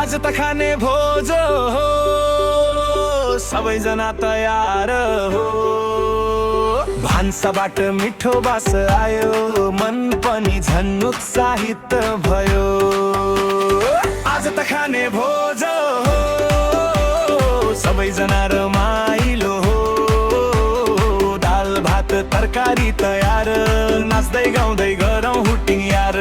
आज त खाने भोज हो, सबैजना तयार हो। भान्साबाट मिठो बास आयो, मन पनि झन् उत्साहित भयो। आज त खाने भोज हो, सबैजना रमाइलो हो। दाल भात तरकारी तयार, नाच्दै गाउँदै गरौँ हुटिङ यार।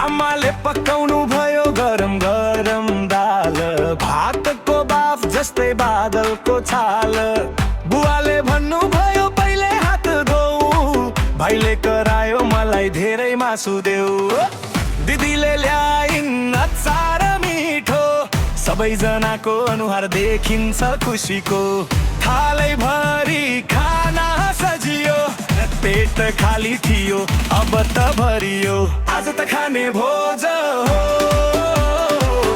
आमाले पकाउनु भयो गरम गरम दाल, भातको बाफ जस्तै बादलको छाल। बुवाले भन्नु भयो पहिले हात धोऊ, भाइले करायो मलाई धेरै मासु देऊ। दिदीले ल्याइन् अचार मिठो, सबैजनाको अनुहार देखिन्छ खुसीको। थालै भरि खाना सजियो, पेट खाली थियो अब त भरियो। आज त खाने भोज हो,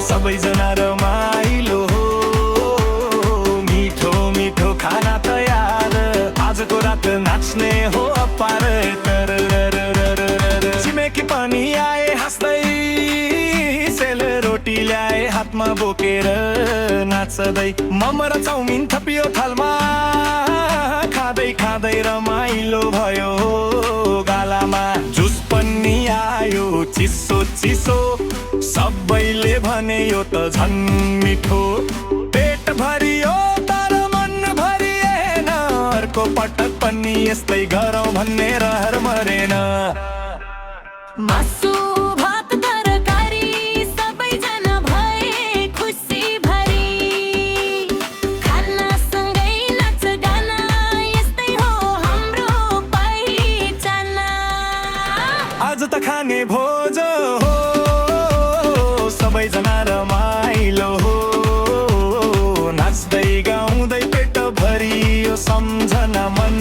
सबैजना रमाइलो हो। मिठो मिठो खाना तयार, आजको रात नाच्ने हो अपार। छिमेकी पनि आए हाँस्दै, सेलरोटी ल्याए हातमा बोकेर नाच्दै। मोमो र चाउमिन थपियो थालमा, खाँदै खाँदै रमाइलो भयो गालामा। जुस पनि आयो चिसो चिसो, सबैले भने यो त झन् मिठो। पेट भरियो तर मन भरिएन, अर्को पटक पनि यस्तै गरौँ भन्ने रहर मरेन। मासु भात तरकारी, सबैजना भए खुसी भरी। खानासँगै नाच गाना, यस्तै हो हाम्रो पहिचान। आज त खाने भोज हो, सबैजना रमाइलो हो। नाच्दै गाउँदै पेट भरियो, सम्झना मन